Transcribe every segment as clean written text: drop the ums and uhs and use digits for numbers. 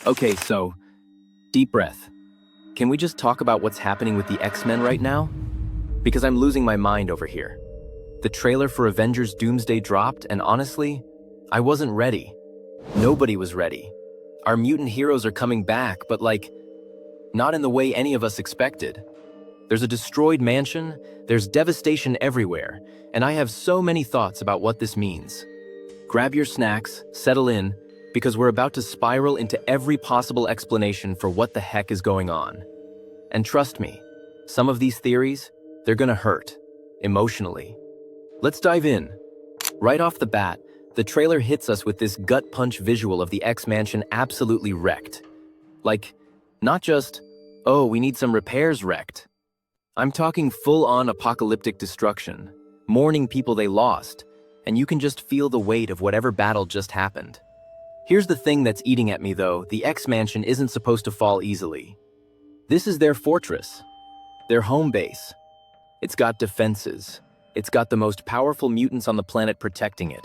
Okay, so, deep breath. Can we just talk about what's happening with the X-Men right now? Because I'm losing my mind over here. The trailer for Avengers Doomsday dropped, and honestly, I wasn't ready. Nobody was ready. Our mutant heroes are coming back, but not in the way any of us expected. There's a destroyed mansion, there's devastation everywhere, and I have so many thoughts about what this means. Grab your snacks, settle in, because we're about to spiral into every possible explanation for what the heck is going on. And trust me, some of these theories, they're gonna hurt, emotionally. Let's dive in. Right off the bat, the trailer hits us with this gut punch visual of the X-Mansion absolutely wrecked. Not just, oh, we need some repairs wrecked. I'm talking full-on apocalyptic destruction, mourning people they lost, and you can just feel the weight of whatever battle just happened. Here's the thing that's eating at me though, the X-Mansion isn't supposed to fall easily. This is their fortress, their home base. It's got defenses. It's got the most powerful mutants on the planet protecting it.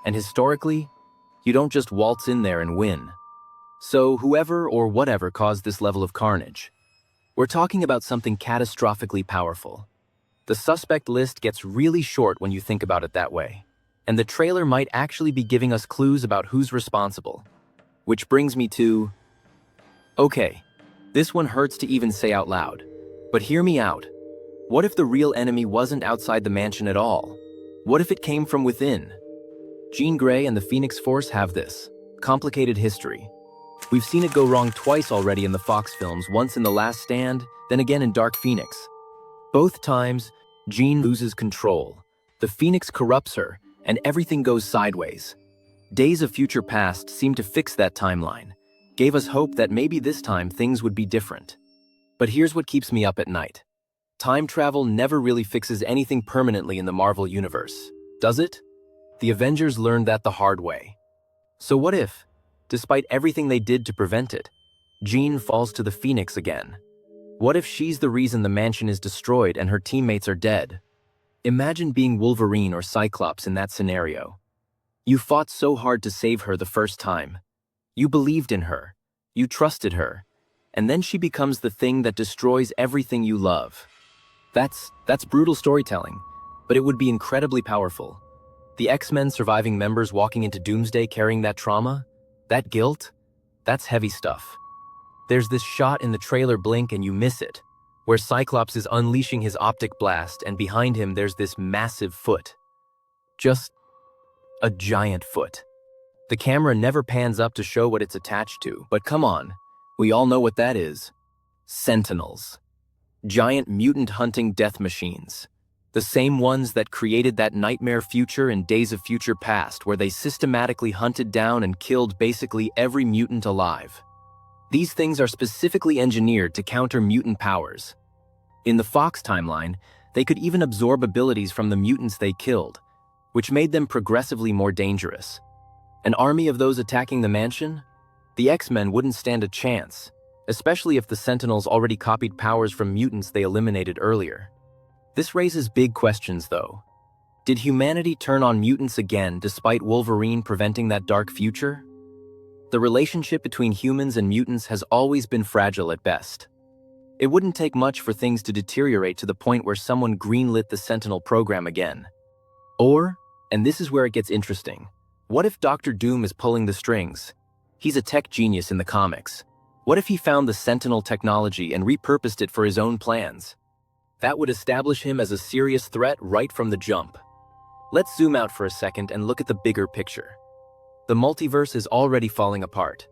And historically, you don't just waltz in there and win. So whoever or whatever caused this level of carnage, we're talking about something catastrophically powerful. The suspect list gets really short when you think about it that way. And the trailer might actually be giving us clues about who's responsible. Which brings me to... Okay, this one hurts to even say out loud. But hear me out. What if the real enemy wasn't outside the mansion at all? What if it came from within? Jean Grey and the Phoenix Force have this complicated history. We've seen it go wrong twice already in the Fox films, once in The Last Stand, then again in Dark Phoenix. Both times, Jean loses control. The Phoenix corrupts her, and everything goes sideways. Days of Future Past seemed to fix that timeline, gave us hope that maybe this time things would be different. But here's what keeps me up at night. Time travel never really fixes anything permanently in the Marvel Universe, does it? The Avengers learned that the hard way. So what if, despite everything they did to prevent it, Jean falls to the Phoenix again? What if she's the reason the mansion is destroyed and her teammates are dead? Imagine being Wolverine or Cyclops in that scenario. You fought so hard to save her the first time. You believed in her. You trusted her. And then she becomes the thing that destroys everything you love. That's brutal storytelling, but it would be incredibly powerful. The X-Men surviving members walking into Doomsday carrying that trauma, that guilt, that's heavy stuff. There's this shot in the trailer Blink and you miss it, where Cyclops is unleashing his optic blast and behind him there's this massive foot. Just a giant foot. The camera never pans up to show what it's attached to, but come on, we all know what that is. Sentinels. Giant mutant hunting death machines. The same ones that created that nightmare future in Days of Future Past where they systematically hunted down and killed basically every mutant alive. These things are specifically engineered to counter mutant powers. In the Fox timeline, they could even absorb abilities from the mutants they killed, which made them progressively more dangerous. An army of those attacking the mansion? The X-Men wouldn't stand a chance, especially if the Sentinels already copied powers from mutants they eliminated earlier. This raises big questions, though. Did humanity turn on mutants again despite Wolverine preventing that dark future? The relationship between humans and mutants has always been fragile at best. It wouldn't take much for things to deteriorate to the point where someone greenlit the Sentinel program again. Or, and this is where it gets interesting, what if Dr. Doom is pulling the strings? He's a tech genius in the comics. What if he found the Sentinel technology and repurposed it for his own plans? That would establish him as a serious threat right from the jump. Let's zoom out for a second and look at the bigger picture. The multiverse is already falling apart.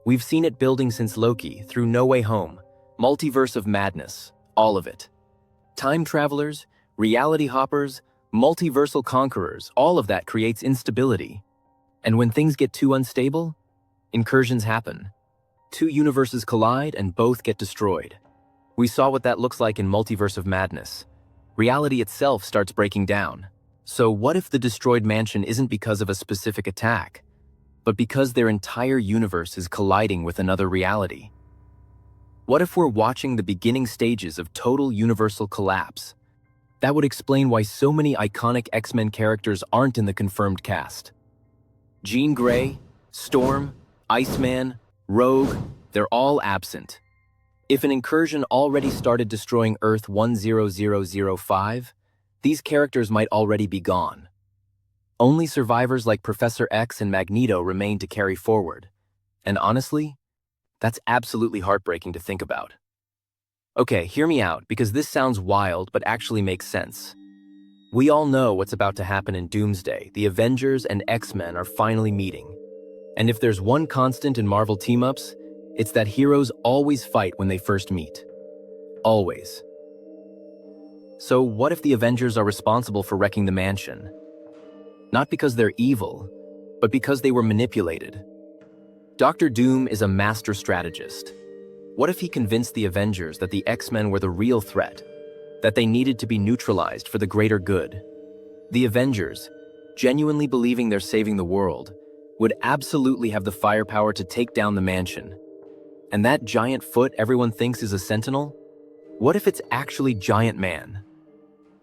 We've seen it building since Loki, through No Way Home, multiverse of madness, all of it. Time travelers, reality hoppers, multiversal conquerors, all of that creates instability. And when things get too unstable, incursions happen. Two universes collide and both get destroyed. We saw what that looks like in Multiverse of Madness. Reality itself starts breaking down. So what if the destroyed mansion isn't because of a specific attack, but because their entire universe is colliding with another reality? What if we're watching the beginning stages of total universal collapse? That would explain why so many iconic X-Men characters aren't in the confirmed cast. Jean Grey, Storm, Iceman, Rogue, they're all absent. If an incursion already started destroying Earth 10005, these characters might already be gone. Only survivors like Professor X and Magneto remain to carry forward. And honestly, that's absolutely heartbreaking to think about. Okay, hear me out, because this sounds wild but actually makes sense. We all know what's about to happen in Doomsday. The Avengers and X-Men are finally meeting. And if there's one constant in Marvel team-ups, it's that heroes always fight when they first meet. Always. So what if the Avengers are responsible for wrecking the mansion? Not because they're evil, but because they were manipulated. Dr. Doom is a master strategist. What if he convinced the Avengers that the X-Men were the real threat, that they needed to be neutralized for the greater good? The Avengers, genuinely believing they're saving the world, would absolutely have the firepower to take down the mansion. And that giant foot everyone thinks is a Sentinel? What if it's actually Giant Man?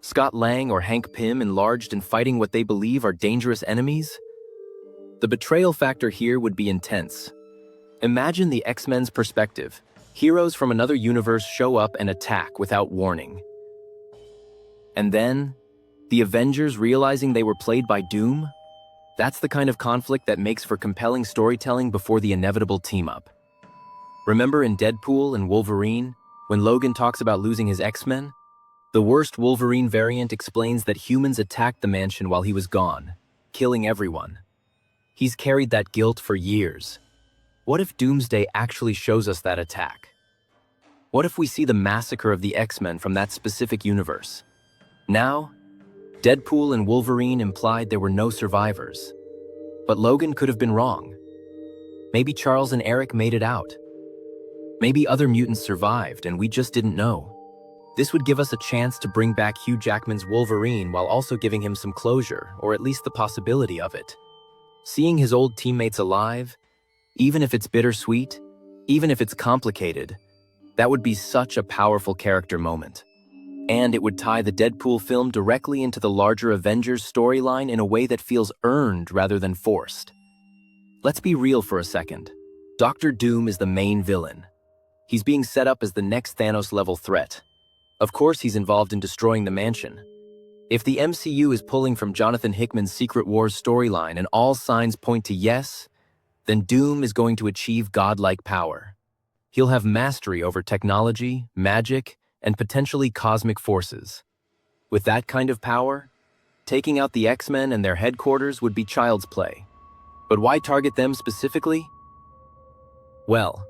Scott Lang or Hank Pym enlarged and fighting what they believe are dangerous enemies? The betrayal factor here would be intense. Imagine the X-Men's perspective. Heroes from another universe show up and attack without warning. And then, the Avengers realizing they were played by Doom? That's the kind of conflict that makes for compelling storytelling before the inevitable team-up. Remember in Deadpool and Wolverine, when Logan talks about losing his X-Men? The worst Wolverine variant explains that humans attacked the mansion while he was gone, killing everyone. He's carried that guilt for years. What if Doomsday actually shows us that attack? What if we see the massacre of the X-Men from that specific universe? Now, Deadpool and Wolverine implied there were no survivors. But Logan could have been wrong. Maybe Charles and Eric made it out. Maybe other mutants survived and we just didn't know. This would give us a chance to bring back Hugh Jackman's Wolverine while also giving him some closure, or at least the possibility of it. Seeing his old teammates alive, even if it's bittersweet, even if it's complicated, that would be such a powerful character moment. And it would tie the Deadpool film directly into the larger Avengers storyline in a way that feels earned rather than forced. Let's be real for a second. Dr. Doom is the main villain. He's being set up as the next Thanos-level threat. Of course he's involved in destroying the mansion. If the MCU is pulling from Jonathan Hickman's Secret Wars storyline and all signs point to yes, then Doom is going to achieve godlike power. He'll have mastery over technology, magic, and potentially cosmic forces. With that kind of power, taking out the X-Men and their headquarters would be child's play. But why target them specifically? Well,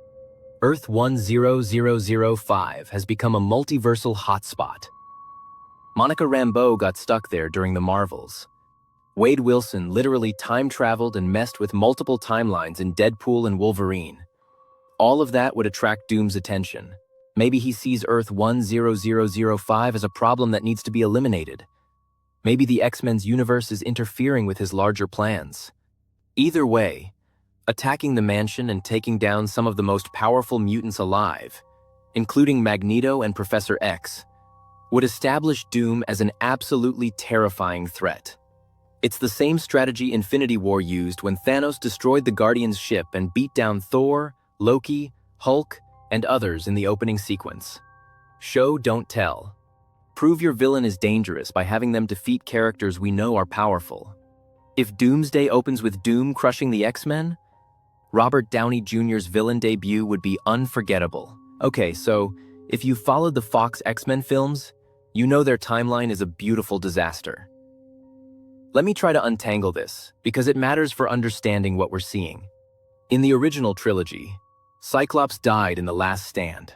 Earth 10005 has become a multiversal hotspot. Monica Rambeau got stuck there during the Marvels. Wade Wilson literally time-traveled and messed with multiple timelines in Deadpool and Wolverine. All of that would attract Doom's attention. Maybe he sees Earth 10005 as a problem that needs to be eliminated. Maybe the X-Men's universe is interfering with his larger plans. Either way, attacking the mansion and taking down some of the most powerful mutants alive, including Magneto and Professor X, would establish Doom as an absolutely terrifying threat. It's the same strategy Infinity War used when Thanos destroyed the Guardians' ship and beat down Thor, Loki, Hulk, and others in the opening sequence. Show, don't tell. Prove your villain is dangerous by having them defeat characters we know are powerful. If Doomsday opens with Doom crushing the X-Men, Robert Downey Jr.'s villain debut would be unforgettable. Okay, so if you followed the Fox X-Men films, you know their timeline is a beautiful disaster. Let me try to untangle this, because it matters for understanding what we're seeing. In the original trilogy, Cyclops died in the last stand.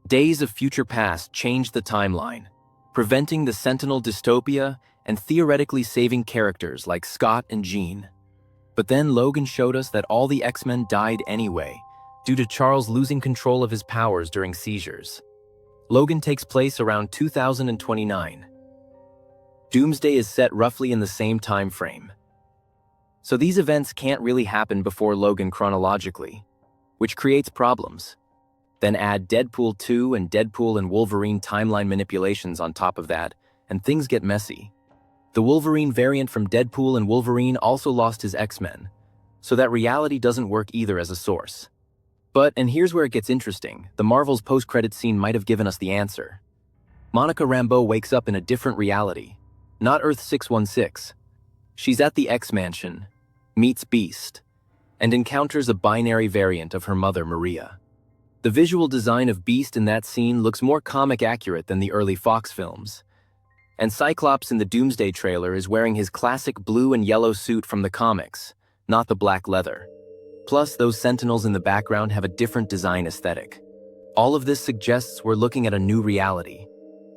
Days of Future Past changed the timeline, preventing the Sentinel dystopia and theoretically saving characters like Scott and Jean. But then Logan showed us that all the X-Men died anyway, due to Charles losing control of his powers during seizures. Logan takes place around 2029. Doomsday is set roughly in the same time frame. So these events can't really happen before Logan chronologically, which creates problems. Then add Deadpool 2 and Deadpool and Wolverine timeline manipulations on top of that, and things get messy. The Wolverine variant from Deadpool and Wolverine also lost his X-Men, so that reality doesn't work either as a source. But, and here's where it gets interesting, the Marvel's post-credit scene might have given us the answer. Monica Rambeau wakes up in a different reality, not Earth 616. She's at the X-Mansion, meets Beast, and encounters a binary variant of her mother, Maria. The visual design of Beast in that scene looks more comic accurate than the early Fox films. And Cyclops in the Doomsday trailer is wearing his classic blue and yellow suit from the comics, not the black leather. Plus, those Sentinels in the background have a different design aesthetic. All of this suggests we're looking at a new reality.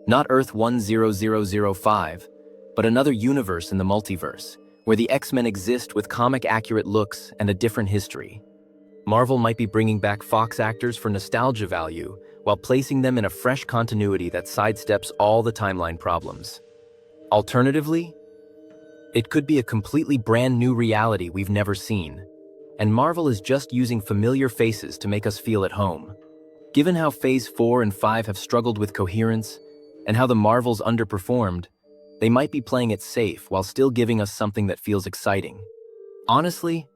Not Earth 10005, but another universe in the multiverse, where the X-Men exist with comic-accurate looks and a different history. Marvel might be bringing back Fox actors for nostalgia value, while placing them in a fresh continuity that sidesteps all the timeline problems. Alternatively, it could be a completely brand new reality we've never seen, and Marvel is just using familiar faces to make us feel at home. Given how Phase 4 and 5 have struggled with coherence, and how the Marvels underperformed, they might be playing it safe while still giving us something that feels exciting. Honestly,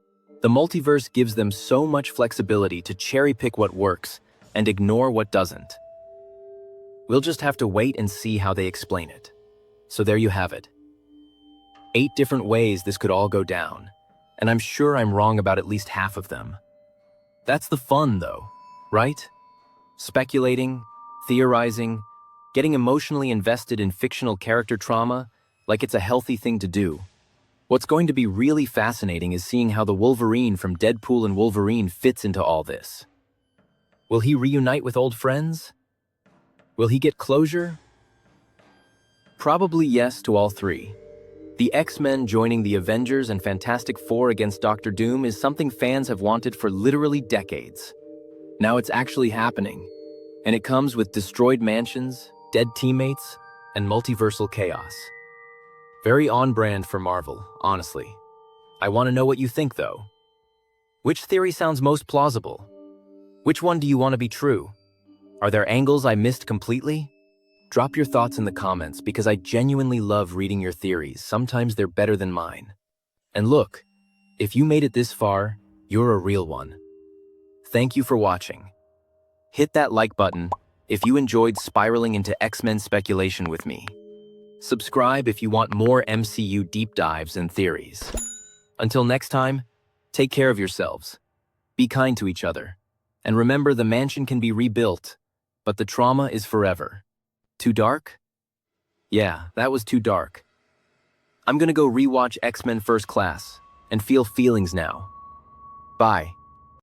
the multiverse gives them so much flexibility to cherry-pick what works and ignore what doesn't. We'll just have to wait and see how they explain it. So there you have it. 8 different ways this could all go down, and I'm sure I'm wrong about at least half of them. That's the fun, though, right? Speculating, theorizing, getting emotionally invested in fictional character trauma like it's a healthy thing to do. What's going to be really fascinating is seeing how the Wolverine from Deadpool and Wolverine fits into all this. Will he reunite with old friends? Will he get closure? Probably yes to all three. The X-Men joining the Avengers and Fantastic Four against Doctor Doom is something fans have wanted for literally decades. Now it's actually happening, and it comes with destroyed mansions, dead teammates, and multiversal chaos. Very on-brand for Marvel, honestly. I want to know what you think, though. Which theory sounds most plausible? Which one do you want to be true? Are there angles I missed completely? Drop your thoughts in the comments because I genuinely love reading your theories. Sometimes they're better than mine. And look, if you made it this far, you're a real one. Thank you for watching. Hit that like button if you enjoyed spiraling into X-Men speculation with me. Subscribe if you want more MCU deep dives and theories. Until next time, take care of yourselves. Be kind to each other. And remember, the mansion can be rebuilt, but the trauma is forever. Too dark? Yeah, that was too dark. I'm gonna go rewatch X-Men First Class and feel feelings now. Bye.